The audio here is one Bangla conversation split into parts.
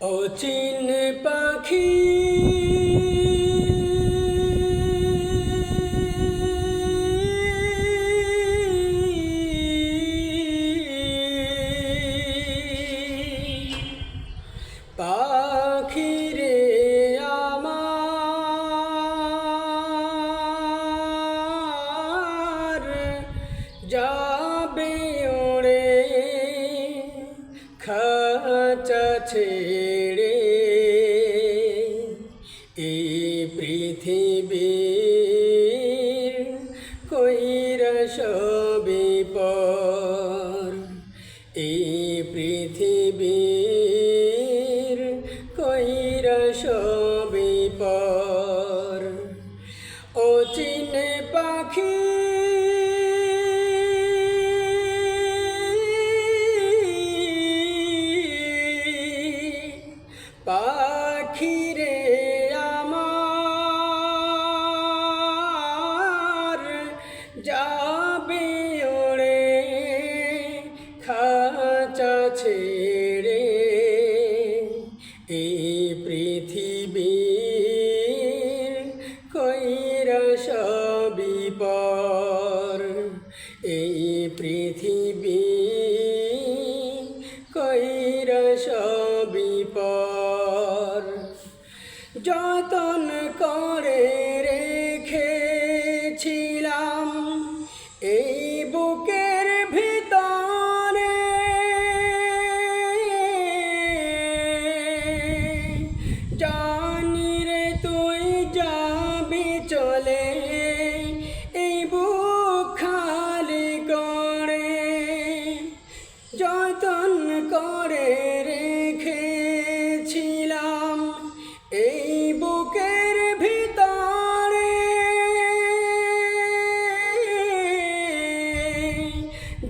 অচিন পাখি পাখিরে আমার যাবে ওড়ে খাঁচা ছেড়ে এই পৃথিবীর কইরা সবই পর এই পৃথিবীর কইরা সবই পর অচিন পাখি পাখিরে আমার যাবে ওড়ে খাঁচা ছেড়ে এই পৃথিবীর কইরা সবই পর এই পৃথিবী কইরা সবই পর যতন করে রেখেছিলাম এই বুকের ভিতরে জানি রে তুই যাবি চলে এই বুক খালি করে যতন করে রেখেছিলাম এই বুকের ভিতরে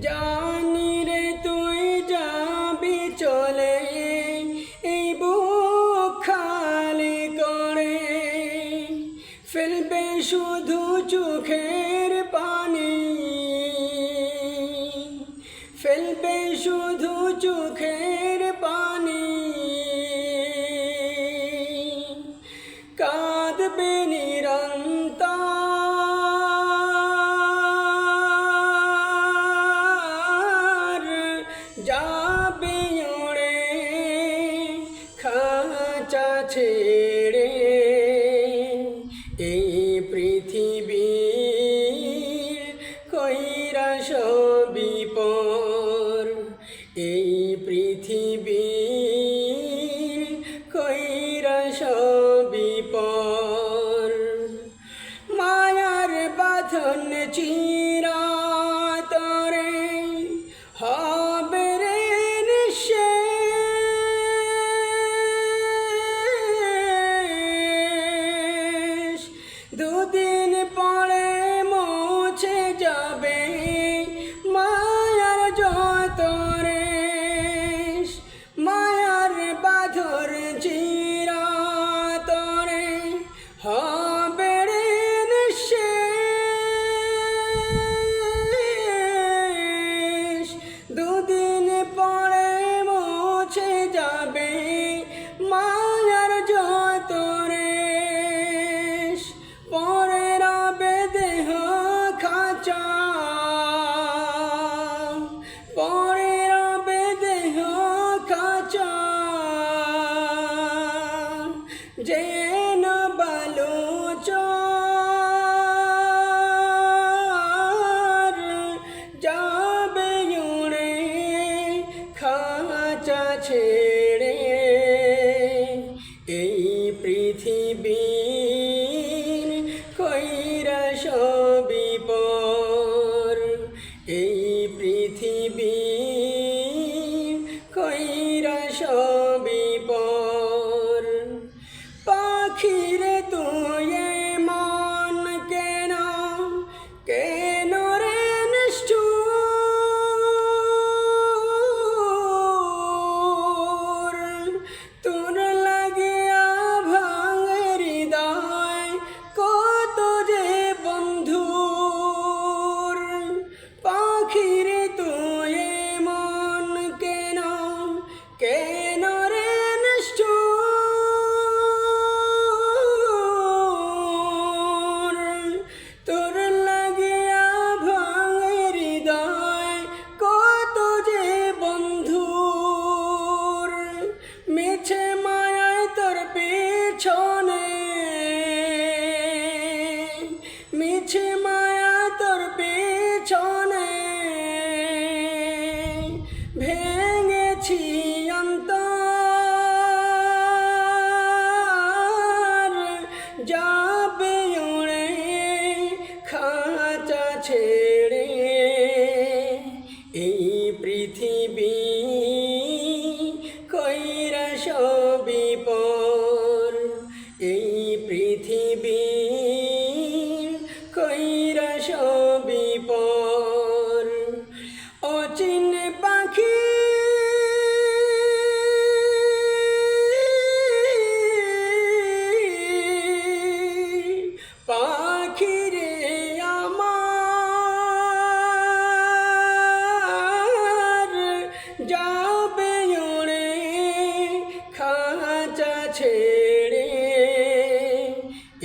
জানি রে তুই যাবি চলে এই বুক খালি করে ফেলবে শুধু চোখের পানি ফেলবে শুধু চোখের পানি কাঁদবে নিরন্তর যাবে ওড়ে খাঁচা ছেড়ে এই পৃথিবীর কইরা সবই পর এই পৃথিবীর কইরা সবই পর মায়ার বাঁধন চিরাতরে হবে রে নিঃশেষ দুদিন পরে মুছে যাবে মায়ার যত রেশ মায়ার বাঁধর চিরাতরে হবে রে নিঃশেষ দুদিন পরে মুছে যাবে মায়ার যত রেশ পরে রবে দেহ খাঁচা পরে রবে দেহ খাঁচা যেন বালুচর যাবে উড়ে খাঁচা ছেড়ে এই পৃথিবীর কইরা সবই পর এই পৃথিবীর কইরা সবই পর পাখিরে তুই মন কেন কেন রে নিষ্ঠুর তোর লাগিয়া ভাঙে হৃদয় কত যে বন্ধুর পাখিরে তুই মন কেন সবই পর, এই পৃথিবীর কইরা সবই পর। অচিন পাখি পাখিরে আমার যাবে উড়ে খাঁচা ছেড়ে,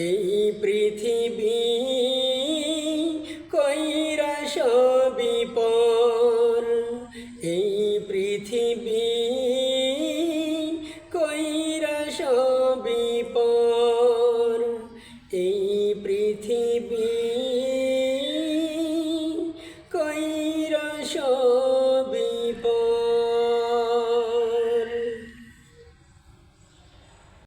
এই পৃথিবী কইরা সবই পর, এই পৃথিবী কইরা সবই পর, এই পৃথিবী